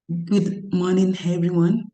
Good morning, everyone.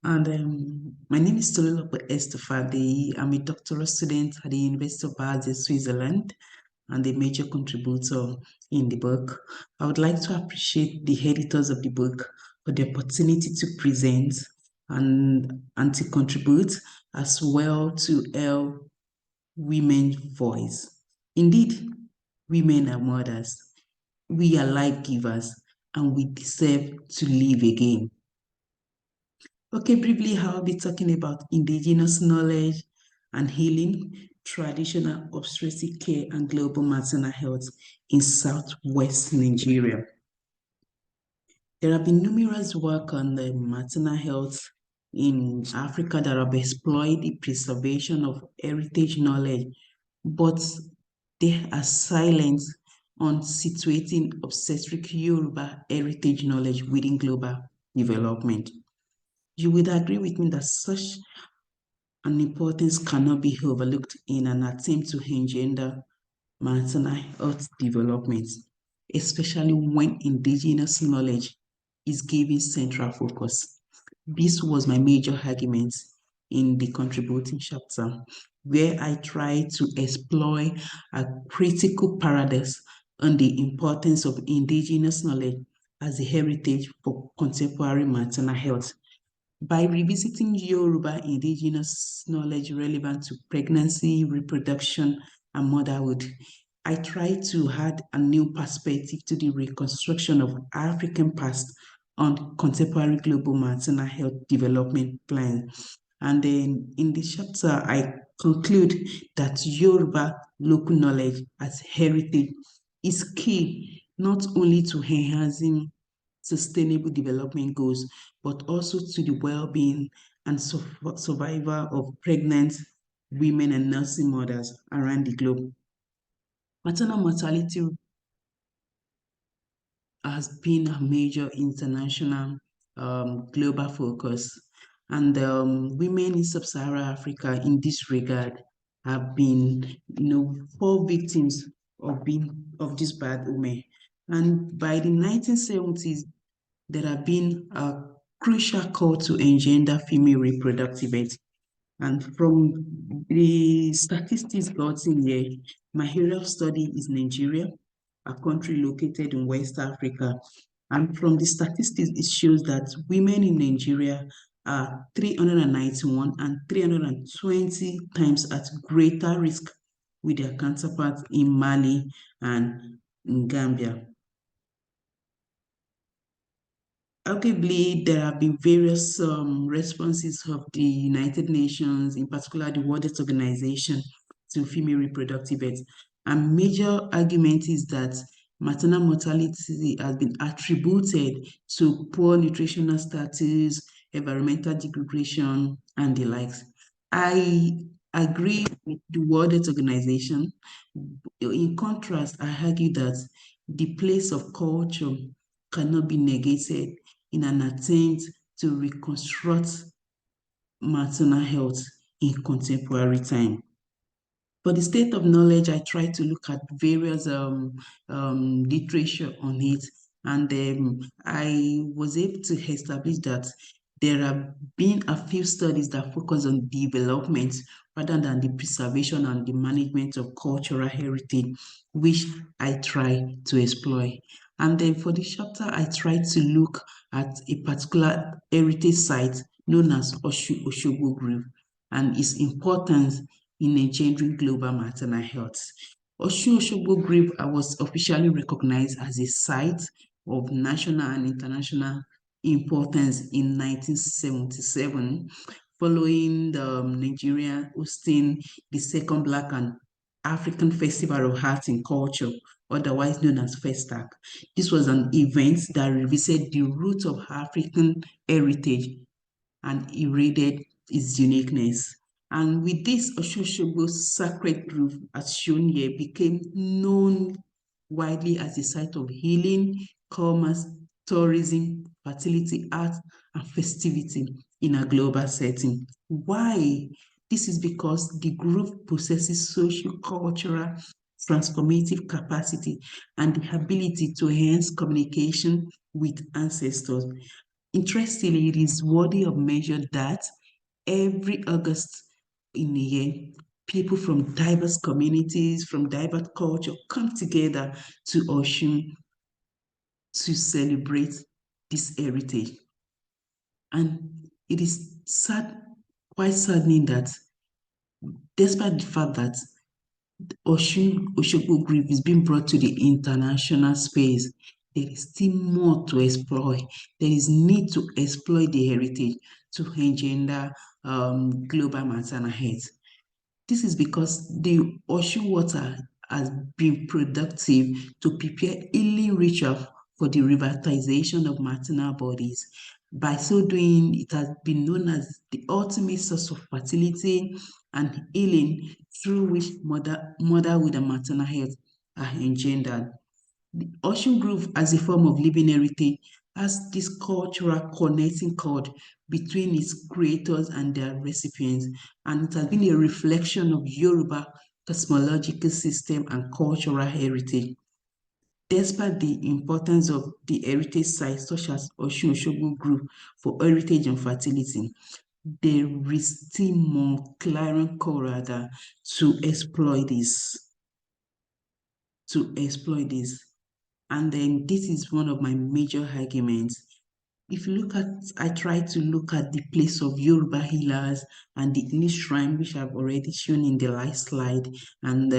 And my name is Tolulope Presentation. I'm a doctoral student at the University of Basel, Switzerland, and a major contributor in the book. I would like to appreciate the editors of the book for the opportunity to present and to contribute, as well to help women's voice. Indeed, women are mothers. We are life givers, and we deserve to live again. Okay, briefly, I'll be talking about indigenous knowledge and healing, traditional obstetric care, and global maternal health in Southwest Nigeria. There have been numerous work on the maternal health in Africa that have explored the preservation of heritage knowledge, but they are silent on situating obstetric Yoruba heritage knowledge within global development. You would agree with me that such an importance cannot be overlooked in an attempt to engender maternal health development, especially when indigenous knowledge is given central focus. This was my major argument in the contributing chapter, where I tried to explore a critical paradox on the importance of indigenous knowledge as a heritage for contemporary maternal health by revisiting Yoruba indigenous knowledge relevant to pregnancy, reproduction, and motherhood. I try to add a new perspective to the reconstruction of African past on contemporary global maternal health development plans. And then in this chapter, I conclude that Yoruba local knowledge as heritage is key not only to enhancing sustainable development goals, but also to the well-being and survival of pregnant women and nursing mothers around the globe. Maternal mortality has been a major international global focus, and women in sub-Saharan Africa in this regard have been, poor victims of this bad omen. And by the 1970s, there have been a crucial call to engender female reproductive health. And from the statistics gotten here, my area of study is Nigeria, a country located in West Africa. And from the statistics, it shows that women in Nigeria are 391 and 320 times at greater risk with their counterparts in Mali and in Gambia. Arguably, there have been various responses of the United Nations, in particular the World Health Organization, to female reproductive health. And major argument is that maternal mortality has been attributed to poor nutritional status, environmental degradation, and the likes. I agree with the World Health Organization. In contrast, I argue that the place of culture cannot be negated in an attempt to reconstruct maternal health in contemporary time. For the state of knowledge, I try to look at various literature on it, and I was able to establish that there have been a few studies that focus on development rather than the preservation and the management of cultural heritage, which I try to explore. And then for this chapter, I try to look at a particular heritage site known as Oshogbo Grove and its importance in engendering global maternal health. Oshogbo Grove was officially recognized as a site of national and international importance in 1977, following the Nigeria hosting the second Black and African Festival of Arts and Culture, otherwise known as FESTAC. This was an event that revisited the roots of African heritage and irradiated its uniqueness. And with this, Oshogbo's sacred grove, as shown here, became known widely as a site of healing, commerce, tourism, fertility, art, and festivity in a global setting. Why? This is because the grove possesses social, cultural, transformative capacity, and the ability to enhance communication with ancestors. Interestingly, it is worthy of mention that every August in a year, people from diverse communities, from diverse culture come together to Oshun to celebrate this heritage. And it is sad, quite saddening that despite the fact that Oshogbo grief is being brought to the international space, there is still more to explore. There is need to exploit the heritage to engender global maternal health. This is because the ocean water has been productive to prepare healing ritual for the revitalization of maternal bodies. By so doing, it has been known as the ultimate source of fertility and healing through which motherhood and maternal health are engendered. The ocean grove as a form of living heritage has this cultural connecting cord between its creators and their recipients, and it has been a reflection of Yoruba cosmological system and cultural heritage. Despite the importance of the heritage sites such as Osun Osogbo Grove for heritage and fertility, there is still more clarion call rather to exploit this, to exploit this. And then this is one of my major arguments. If you look at, I try to look at the place of Yoruba healers and the English shrine, which I've already shown in the last slide, and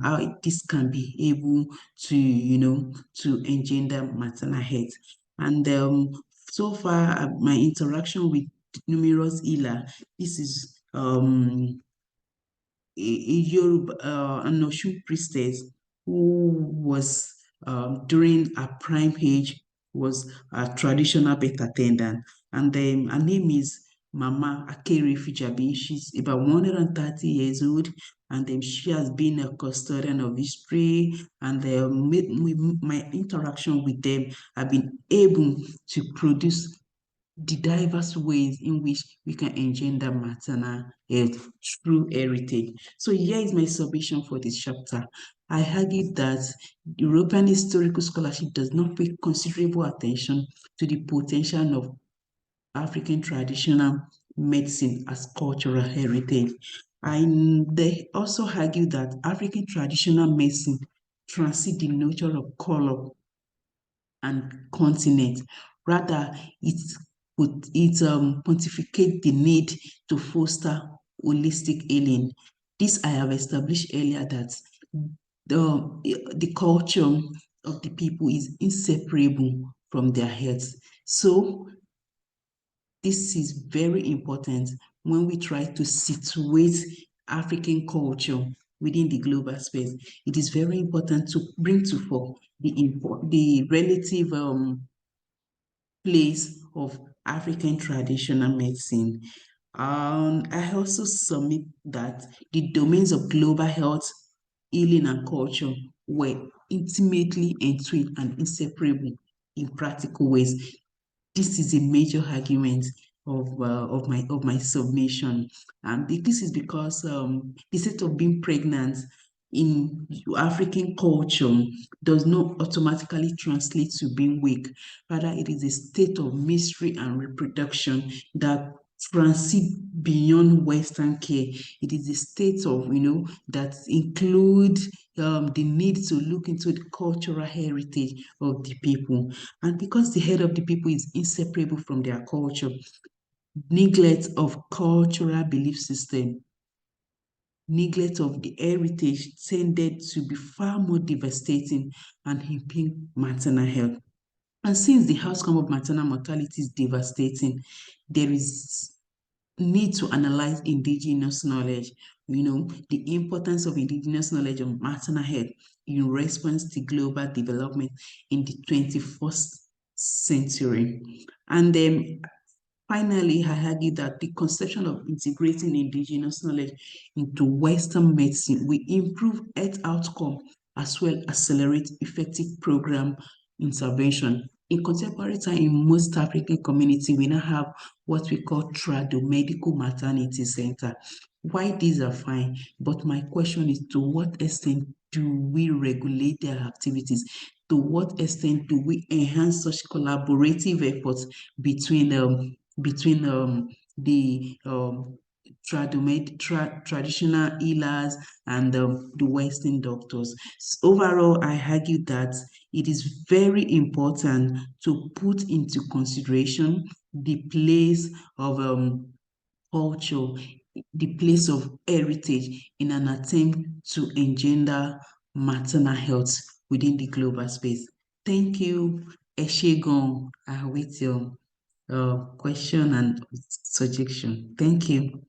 how this can be able to, to engender maternal health. And so far, my interaction with numerous healer, this is a Yoruba, an Osun priestess who was during her prime age was a traditional birth attendant, and her name is Mama Akere Fijabi. She's about 130 years old, and she has been a custodian of history. And my interaction with them, I've been able to produce the diverse ways in which we can engender maternal health through heritage. So here is my submission for this chapter. I argue that European historical scholarship does not pay considerable attention to the potential of African traditional medicine as cultural heritage. They also argue that African traditional medicine transcends the nature of color and continent. Rather, it pontificate the need to foster holistic healing. This I have established earlier that the culture of the people is inseparable from their health. So this is very important when we try to situate African culture within the global space. It is very important to bring to fore the relative place of African traditional medicine. I also submit that the domains of global health, healing, and culture were intimately entwined and inseparable in practical ways. This is a major argument of my submission, and this is because the state of being pregnant in African culture does not automatically translate to being weak. Rather, it is a state of mystery and reproduction that transcend beyond Western care. It is a state of, that include the need to look into the cultural heritage of the people. And because the head of the people is inseparable from their culture, neglect of cultural belief system, neglect of the heritage tended to be far more devastating and impede maternal health. And since the outcome of maternal mortality is devastating, there is need to analyze indigenous knowledge, the importance of indigenous knowledge of maternal health in response to global development in the 21st century. And then finally, I argue that the conception of integrating indigenous knowledge into Western medicine will improve health outcome as well as accelerate effective program intervention. In contemporary time, in most African communities, we now have what we call trado medical maternity center, why these are fine, but my question is, to what extent do we regulate their activities? To what extent do we enhance such collaborative efforts between the traditional healers and the Western doctors? Overall, I argue that it is very important to put into consideration the place of culture, the place of heritage in an attempt to engender maternal health within the global space. Thank you, Eshegon. I await your question and suggestion. Thank you.